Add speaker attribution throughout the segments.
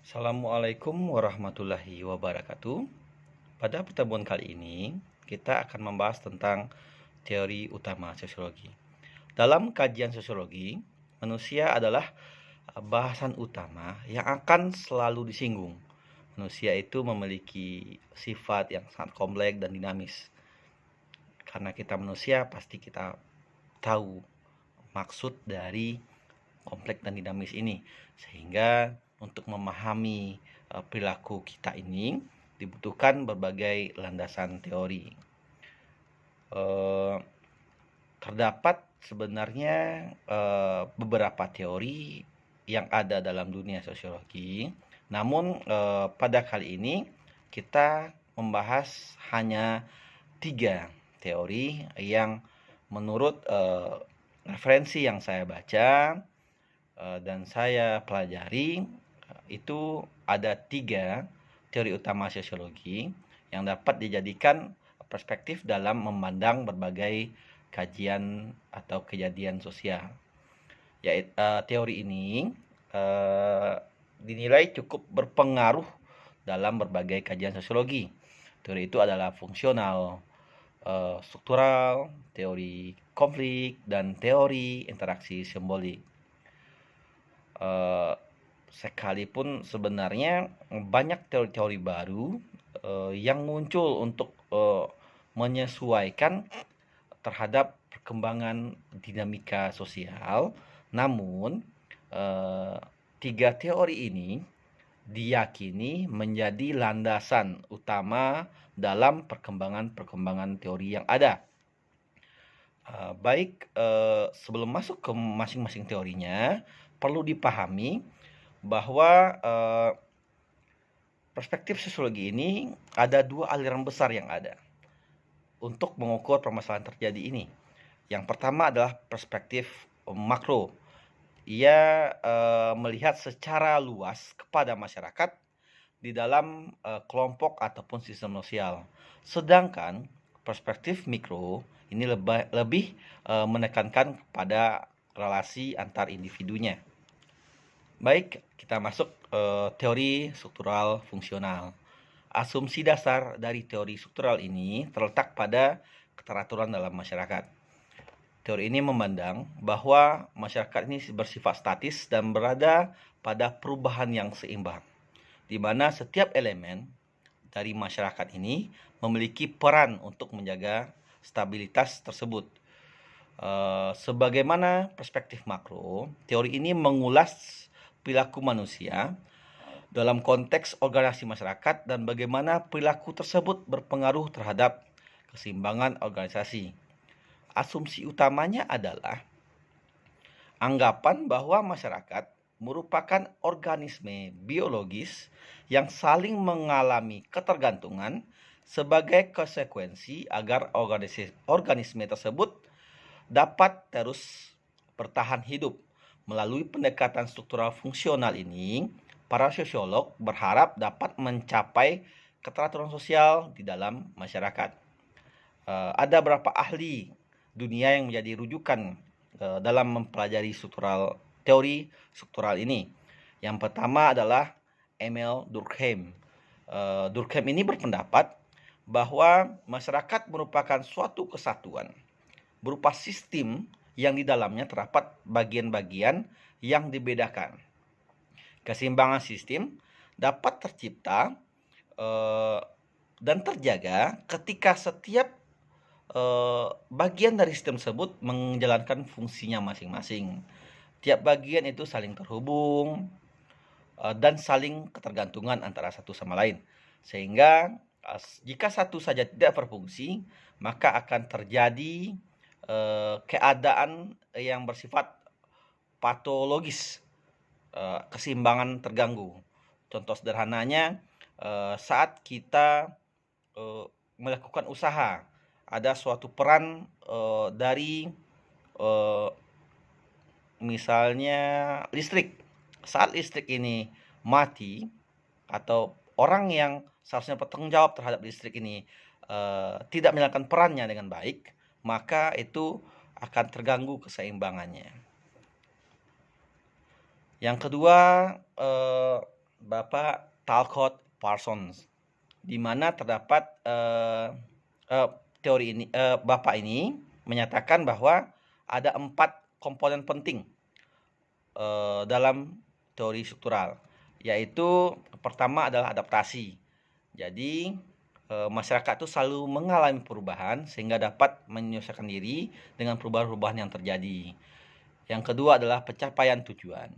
Speaker 1: Assalamualaikum warahmatullahi wabarakatuh. Pada pertemuan kali ini, kita akan membahas tentang teori utama sosiologi. Dalam kajian sosiologi, manusia adalah bahasan utama yang akan selalu disinggung. Manusia itu memiliki sifat yang sangat kompleks dan dinamis. Karena kita manusia, pasti kita tahu maksud dari kompleks dan dinamis ini, sehingga untuk memahami perilaku kita ini dibutuhkan berbagai landasan teori. Terdapat sebenarnya beberapa teori yang ada dalam dunia sosiologi, namun pada kali ini kita membahas hanya 3 teori yang menurut referensi yang saya baca dan saya pelajari, itu ada 3 teori utama sosiologi yang dapat dijadikan perspektif dalam memandang berbagai kajian atau kejadian sosial. Yaitu teori ini dinilai cukup berpengaruh dalam berbagai kajian sosiologi. Teori itu adalah fungsional, struktural, teori konflik, dan teori interaksi simbolik. Sekalipun sebenarnya banyak teori-teori baru yang muncul untuk menyesuaikan terhadap perkembangan dinamika sosial, namun 3 teori ini diyakini menjadi landasan utama dalam perkembangan teori yang ada. Sebelum masuk ke masing-masing teorinya, perlu dipahami bahwa perspektif sosiologi ini ada 2 aliran besar yang ada untuk mengukur permasalahan terjadi ini. Yang pertama adalah perspektif makro. Ia melihat secara luas kepada masyarakat di dalam kelompok ataupun sistem sosial. Sedangkan perspektif mikro ini lebih menekankan pada relasi antar individunya. Baik, kita masuk teori struktural fungsional. Asumsi dasar dari teori struktural ini terletak pada keteraturan dalam masyarakat. Teori ini memandang bahwa masyarakat ini bersifat statis dan berada pada perubahan yang seimbang, di mana setiap elemen dari masyarakat ini memiliki peran untuk menjaga stabilitas tersebut. Sebagaimana perspektif makro, teori ini mengulas perilaku manusia dalam konteks organisasi masyarakat dan bagaimana perilaku tersebut berpengaruh terhadap keseimbangan organisasi. Asumsi utamanya adalah anggapan bahwa masyarakat merupakan organisme biologis yang saling mengalami ketergantungan sebagai konsekuensi agar organisme tersebut dapat terus bertahan hidup. Melalui pendekatan struktural fungsional ini, para sosiolog berharap dapat mencapai keteraturan sosial di dalam masyarakat. Ada beberapa ahli dunia yang menjadi rujukan dalam mempelajari teori struktural ini. Yang pertama adalah Emil Durkheim. Durkheim ini berpendapat bahwa masyarakat merupakan suatu kesatuan berupa sistem yang di dalamnya terdapat bagian-bagian yang dibedakan. Keseimbangan sistem dapat tercipta dan terjaga ketika setiap bagian dari sistem tersebut menjalankan fungsinya masing-masing. Tiap bagian itu saling terhubung dan saling ketergantungan antara satu sama lain. Sehingga jika satu saja tidak berfungsi, maka akan terjadi keadaan yang bersifat patologis, keseimbangan terganggu. Contoh sederhananya, saat kita melakukan usaha, ada suatu peran dari misalnya listrik. Saat listrik ini mati atau orang yang seharusnya bertanggung jawab terhadap listrik ini tidak menjalankan perannya dengan baik, maka itu akan terganggu keseimbangannya. Yang kedua, Bapak Talcott Parsons, di mana terdapat teori ini, Bapak ini menyatakan bahwa ada 4 komponen penting dalam teori struktural, yaitu pertama adalah adaptasi. Jadi masyarakat itu selalu mengalami perubahan sehingga dapat menyesuaikan diri dengan perubahan-perubahan yang terjadi. Yang kedua adalah pencapaian tujuan.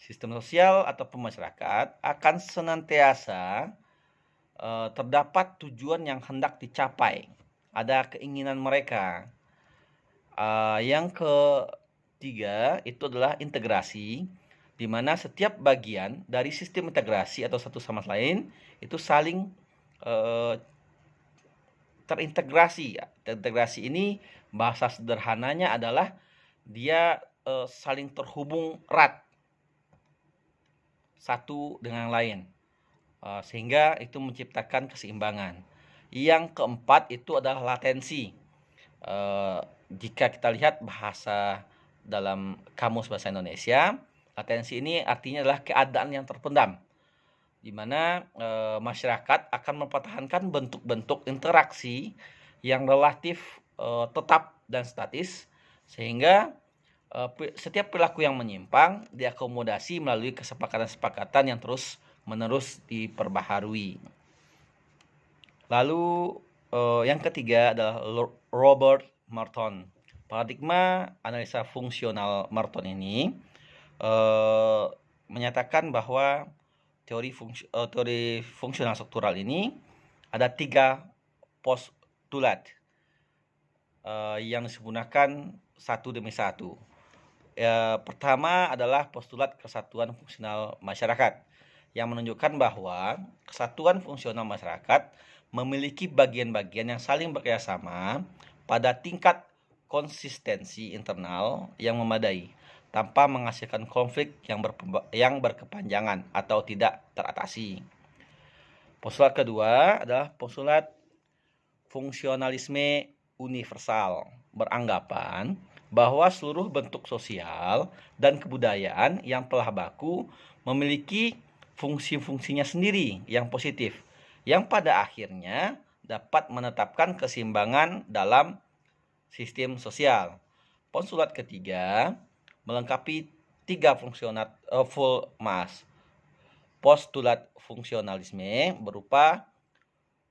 Speaker 1: Sistem sosial ataupun masyarakat akan senantiasa terdapat tujuan yang hendak dicapai. Ada keinginan mereka. Yang ketiga itu adalah integrasi, di mana setiap bagian dari sistem integrasi atau satu sama lain itu saling terintegrasi. Integrasi ini bahasa sederhananya adalah dia saling terhubung erat satu dengan yang lain, sehingga itu menciptakan keseimbangan. Yang keempat itu adalah latensi. Jika kita lihat bahasa dalam Kamus Bahasa Indonesia, latensi ini artinya adalah keadaan yang terpendam, di mana masyarakat akan mempertahankan bentuk-bentuk interaksi yang relatif tetap dan statis, sehingga setiap perilaku yang menyimpang diakomodasi melalui kesepakatan-kesepakatan yang terus-menerus diperbaharui. Lalu yang ketiga adalah Robert Merton. Paradigma analisa fungsional Merton ini menyatakan bahwa teori fungsional struktural ini ada 3 postulat yang disempurnakan satu demi satu. Pertama adalah postulat kesatuan fungsional masyarakat, yang menunjukkan bahwa kesatuan fungsional masyarakat memiliki bagian-bagian yang saling bekerjasama pada tingkat konsistensi internal yang memadai, tanpa menghasilkan konflik yang berkepanjangan atau tidak teratasi. Postulat kedua adalah postulat fungsionalisme universal, beranggapan bahwa seluruh bentuk sosial dan kebudayaan yang telah baku memiliki fungsi-fungsinya sendiri yang positif, yang pada akhirnya dapat menetapkan keseimbangan dalam sistem sosial. Postulat ketiga melengkapi 3 full mass. Postulat fungsionalisme berupa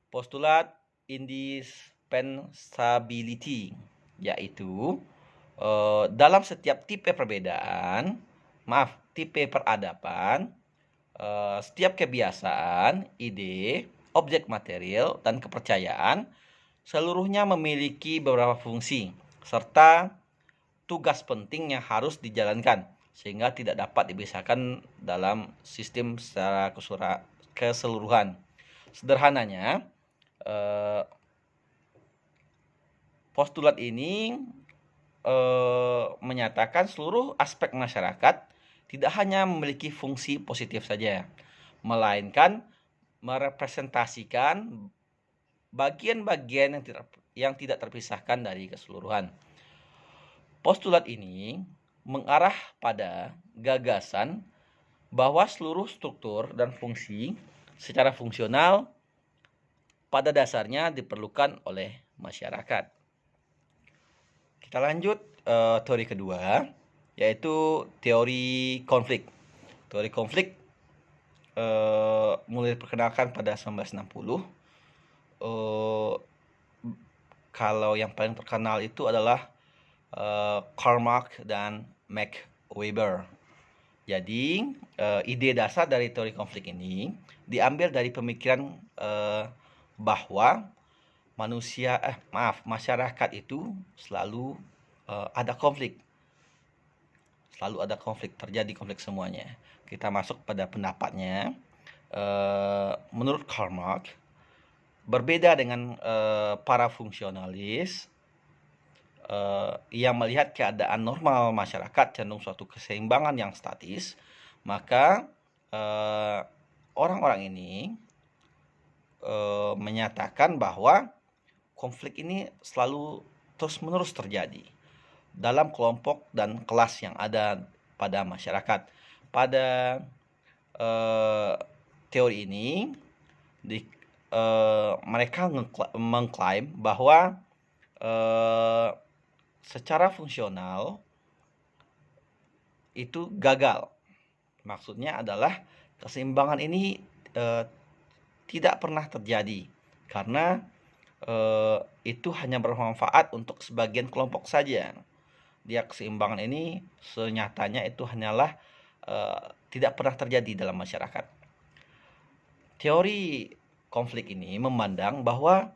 Speaker 1: postulat indispensability, yaitu dalam setiap tipe peradaban, setiap kebiasaan, ide, objek material, dan kepercayaan seluruhnya memiliki beberapa fungsi serta tugas penting yang harus dijalankan, sehingga tidak dapat dipisahkan dalam sistem secara keseluruhan. Sederhananya, postulat ini menyatakan seluruh aspek masyarakat tidak hanya memiliki fungsi positif saja, melainkan merepresentasikan bagian-bagian yang tidak terpisahkan dari keseluruhan. Postulat ini mengarah pada gagasan bahwa seluruh struktur dan fungsi secara fungsional pada dasarnya diperlukan oleh masyarakat. Kita lanjut teori kedua, yaitu teori konflik. Teori konflik mulai diperkenalkan pada 1960. Kalau yang paling terkenal itu adalah Karl Marx dan Max Weber. Jadi ide dasar dari teori konflik ini diambil dari pemikiran bahwa masyarakat itu selalu ada konflik. Selalu ada konflik, terjadi konflik semuanya. Kita masuk pada pendapatnya. Menurut Karl Marx, berbeda dengan para fungsionalis yang melihat keadaan normal masyarakat cenderung suatu keseimbangan yang statis, maka orang-orang ini menyatakan bahwa konflik ini selalu terus-menerus terjadi dalam kelompok dan kelas yang ada pada masyarakat. Pada teori ini mereka mengklaim bahwa secara fungsional itu gagal. Maksudnya adalah keseimbangan ini tidak pernah terjadi karena itu hanya bermanfaat untuk sebagian kelompok saja. Keseimbangan ini senyatanya itu hanyalah tidak pernah terjadi dalam masyarakat. Teori konflik ini memandang bahwa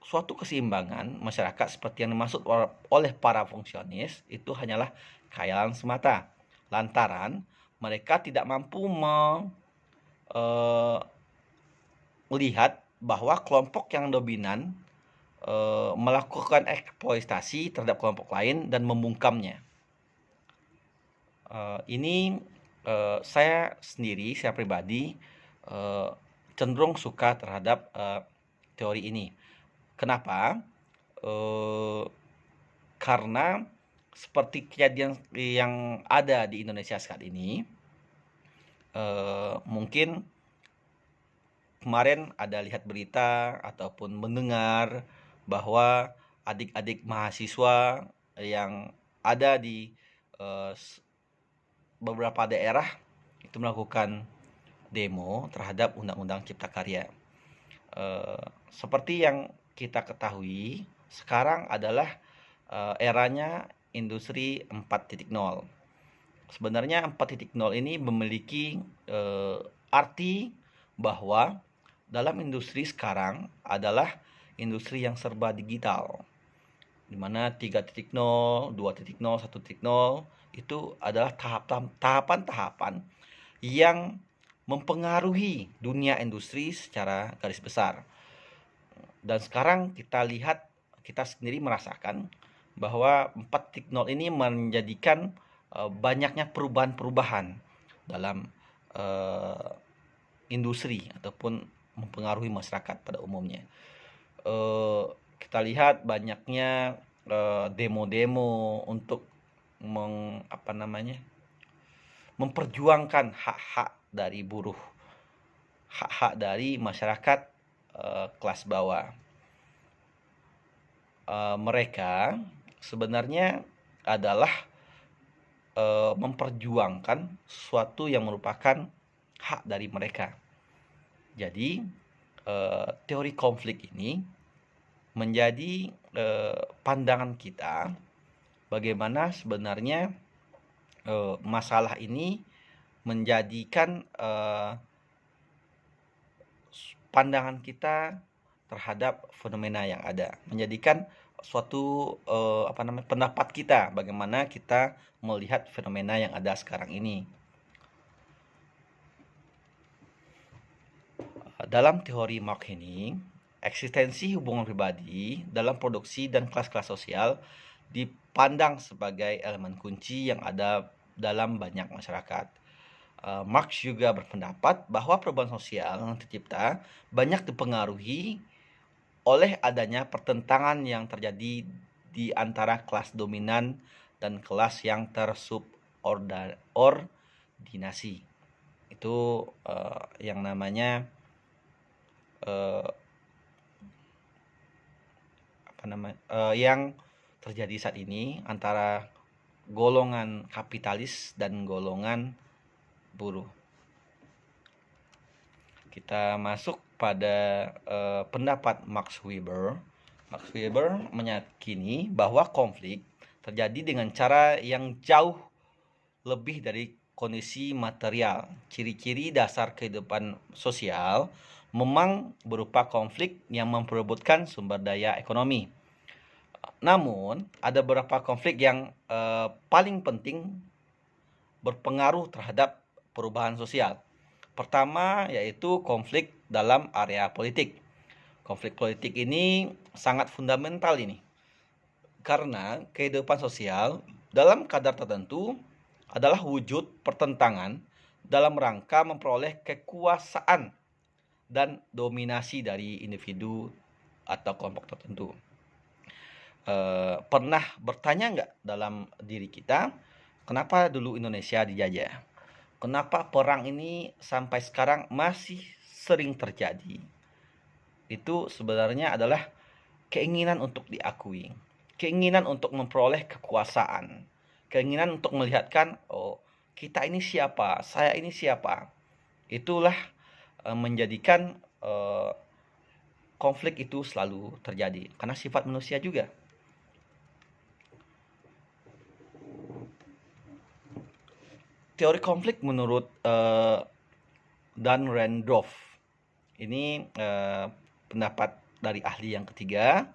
Speaker 1: suatu keseimbangan masyarakat seperti yang dimaksud oleh para fungsionis itu hanyalah khayalan semata, lantaran mereka tidak mampu melihat bahwa kelompok yang dominan melakukan eksploitasi terhadap kelompok lain dan membungkamnya. Ini saya pribadi cenderung suka terhadap teori ini. Kenapa? Karena seperti kejadian yang ada di Indonesia saat ini, mungkin kemarin ada lihat berita ataupun mendengar bahwa adik-adik mahasiswa yang ada di beberapa daerah itu melakukan demo terhadap Undang-Undang Cipta Karya. Seperti yang kita ketahui, sekarang adalah eranya industri 4.0. Sebenarnya 4.0 ini memiliki arti bahwa dalam industri sekarang adalah industri yang serba digital, di mana 3.0, 2.0, 1.0 itu adalah tahapan-tahapan yang mempengaruhi dunia industri secara garis besar. Dan sekarang kita lihat, kita sendiri merasakan bahwa 4.0 ini menjadikan banyaknya perubahan-perubahan dalam industri ataupun mempengaruhi masyarakat pada umumnya. Kita lihat banyaknya demo-demo untuk memperjuangkan hak-hak dari buruh, hak-hak dari masyarakat kelas bawah. Mereka sebenarnya adalah memperjuangkan sesuatu yang merupakan hak dari mereka. Jadi teori konflik ini menjadi pandangan kita bagaimana sebenarnya masalah ini menjadikan pandangan kita terhadap fenomena yang ada, menjadikan suatu pendapat kita bagaimana kita melihat fenomena yang ada sekarang ini. Dalam teori Mark Henning, eksistensi hubungan pribadi dalam produksi dan kelas-kelas sosial dipandang sebagai elemen kunci yang ada dalam banyak masyarakat. Marx juga berpendapat bahwa perubahan sosial yang tercipta banyak dipengaruhi oleh adanya pertentangan yang terjadi di antara kelas dominan dan kelas yang tersubordinasi. Itu yang namanya yang terjadi saat ini antara golongan kapitalis dan golongan buruh. Kita masuk pada pendapat Max Weber. Max Weber meyakini bahwa konflik terjadi dengan cara yang jauh lebih dari kondisi material. Ciri-ciri dasar kehidupan sosial memang berupa konflik yang memperebutkan sumber daya ekonomi. Namun, ada beberapa konflik yang paling penting berpengaruh terhadap perubahan sosial. Pertama, yaitu konflik dalam area politik. Konflik politik ini sangat fundamental ini. Karena kehidupan sosial dalam kadar tertentu adalah wujud pertentangan dalam rangka memperoleh kekuasaan dan dominasi dari individu atau kelompok tertentu. Pernah bertanya nggak dalam diri kita, kenapa dulu Indonesia dijajah? kenapa perang ini sampai sekarang masih sering terjadi? Itu sebenarnya adalah keinginan untuk diakui, keinginan untuk memperoleh kekuasaan, keinginan untuk melihatkan, oh, kita ini siapa, saya ini siapa. Itulah menjadikan konflik itu selalu terjadi karena sifat manusia juga. Teori konflik menurut Dan Randolph ini pendapat dari ahli yang ketiga.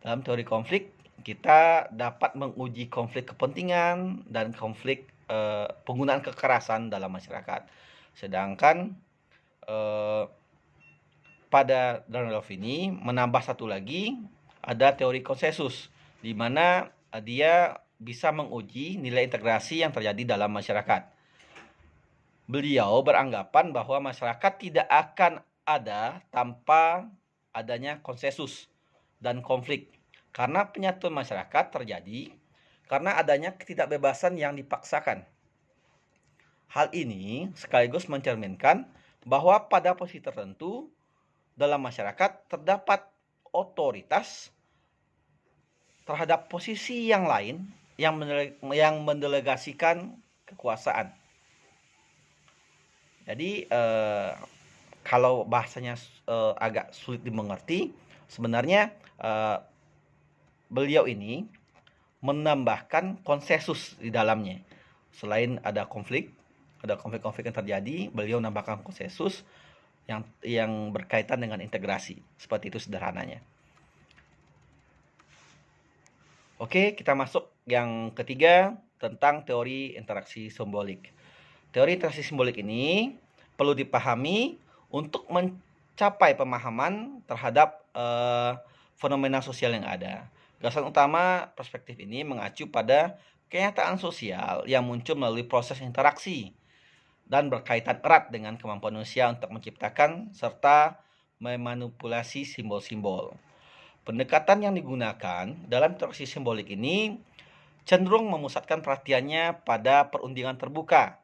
Speaker 1: Dalam teori konflik, kita dapat menguji konflik kepentingan dan konflik penggunaan kekerasan dalam masyarakat. Sedangkan pada Randolph ini menambah satu lagi, ada teori konsensus, di mana dia bisa menguji nilai integrasi yang terjadi dalam masyarakat. Beliau beranggapan bahwa masyarakat tidak akan ada tanpa adanya konsensus dan konflik. Karena penyatuan masyarakat terjadi karena adanya ketidakbebasan yang dipaksakan. Hal ini sekaligus mencerminkan bahwa pada posisi tertentu dalam masyarakat terdapat otoritas terhadap posisi yang lain yang mendelegasikan kekuasaan. Jadi kalau bahasanya agak sulit dimengerti, sebenarnya beliau ini menambahkan konsensus di dalamnya. Selain ada konflik-konflik yang terjadi, beliau menambahkan konsensus yang berkaitan dengan integrasi. Seperti itu sederhananya. Oke, kita masuk yang ketiga tentang teori interaksi simbolik. Teori interaksi simbolik ini perlu dipahami untuk mencapai pemahaman terhadap fenomena sosial yang ada. Gagasan utama perspektif ini mengacu pada kenyataan sosial yang muncul melalui proses interaksi dan berkaitan erat dengan kemampuan manusia untuk menciptakan serta memanipulasi simbol-simbol. Pendekatan yang digunakan dalam interaksi simbolik ini cenderung memusatkan perhatiannya pada perundingan terbuka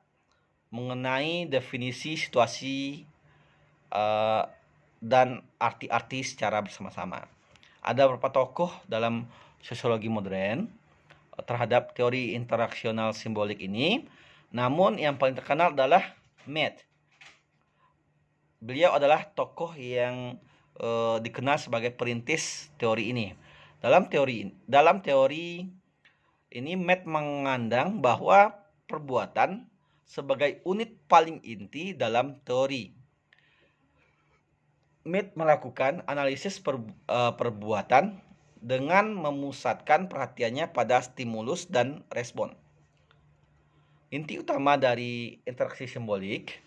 Speaker 1: mengenai definisi situasi dan arti-arti secara bersama-sama. Ada beberapa tokoh dalam sosiologi modern terhadap teori interaksional simbolik ini, namun yang paling terkenal adalah Mead. Beliau adalah tokoh yang dikenal sebagai perintis teori ini. Dalam teori ini Mead mengandang bahwa perbuatan sebagai unit paling inti dalam teori. Mead melakukan analisis perbuatan dengan memusatkan perhatiannya pada stimulus dan respon. Inti utama dari interaksi simbolik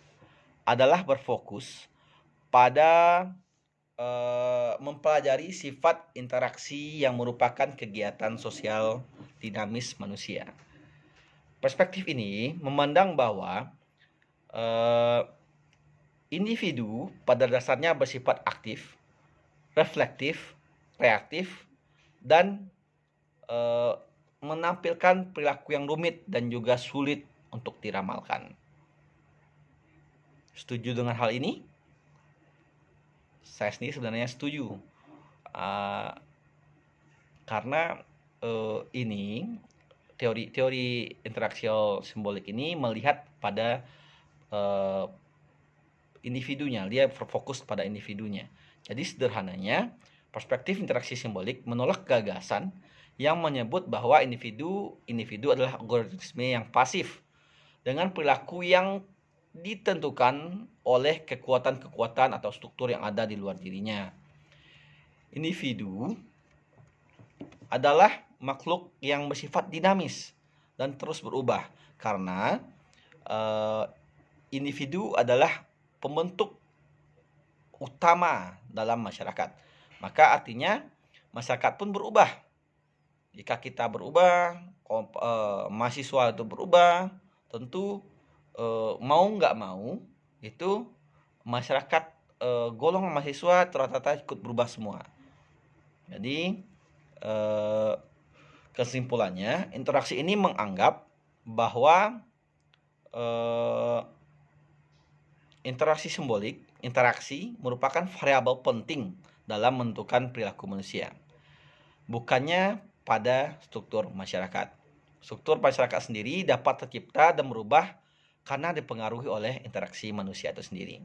Speaker 1: adalah berfokus pada mempelajari sifat interaksi yang merupakan kegiatan sosial dinamis manusia. Perspektif ini memandang bahwa individu pada dasarnya bersifat aktif, reflektif, reaktif, dan menampilkan perilaku yang rumit dan juga sulit untuk diramalkan. Setuju dengan hal ini? Saya sendiri sebenarnya setuju. Karena ini teori interaksi simbolik ini melihat pada individunya, dia berfokus pada individunya. Jadi sederhananya, perspektif interaksi simbolik menolak gagasan yang menyebut bahwa individu adalah organisme yang pasif dengan perilaku yang ditentukan oleh kekuatan-kekuatan atau struktur yang ada di luar dirinya. Individu adalah makhluk yang bersifat dinamis dan terus berubah karena individu adalah pembentuk utama dalam masyarakat. Maka artinya masyarakat pun berubah. Jika kita berubah, mahasiswa itu berubah, tentu mau nggak mau itu masyarakat golongan mahasiswa rata-rata ikut berubah semua. Jadi kesimpulannya, interaksi ini menganggap bahwa interaksi merupakan variabel penting dalam menentukan perilaku manusia, bukannya pada struktur masyarakat. Struktur masyarakat sendiri dapat tercipta dan berubah karena dipengaruhi oleh interaksi manusia itu sendiri.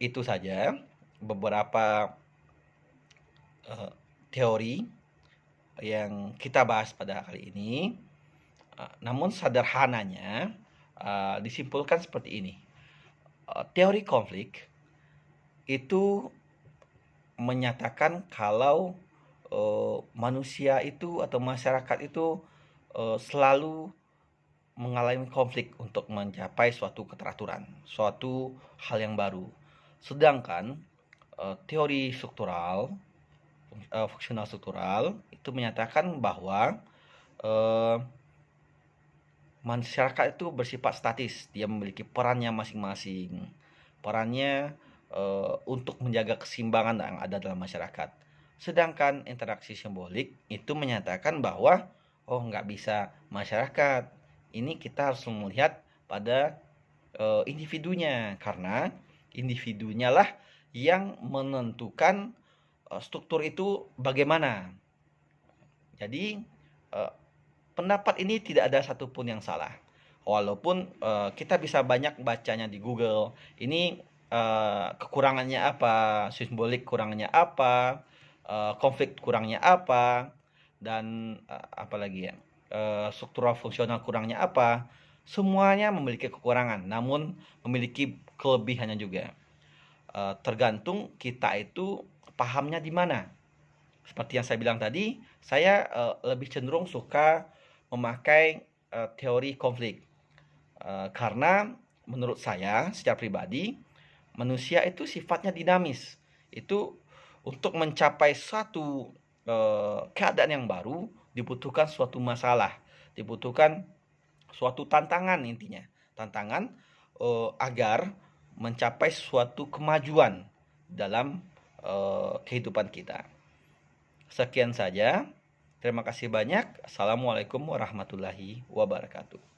Speaker 1: Itu saja beberapa teori yang kita bahas pada kali ini. Namun sederhananya disimpulkan seperti ini. Teori konflik itu menyatakan kalau manusia itu atau masyarakat itu selalu mengalami konflik untuk mencapai suatu keteraturan, suatu hal yang baru. Sedangkan teori struktural, fungsional struktural itu menyatakan bahwa masyarakat itu bersifat statis, dia memiliki perannya masing-masing. Perannya untuk menjaga keseimbangan yang ada dalam masyarakat. Sedangkan interaksi simbolik itu menyatakan bahwa nggak bisa masyarakat. Ini kita harus melihat pada individunya, karena individunya lah yang menentukan struktur itu bagaimana. Jadi pendapat ini tidak ada satupun yang salah. Walaupun kita bisa banyak bacanya di Google. Ini kekurangannya apa, simbolik kurangnya apa, konflik kurangnya apa, dan apalagi ya, struktural fungsional kurangnya apa. Semuanya memiliki kekurangan, namun memiliki kelebihannya juga. Tergantung kita itu pahamnya di mana. Seperti yang saya bilang tadi, saya lebih cenderung suka memakai teori konflik. Karena menurut saya secara pribadi, manusia itu sifatnya dinamis. Itu untuk mencapai suatu keadaan yang baru dibutuhkan suatu masalah, dibutuhkan suatu tantangan intinya. Tantangan agar mencapai suatu kemajuan dalam kehidupan kita. Sekian saja. Terima kasih banyak. Assalamualaikum warahmatullahi wabarakatuh.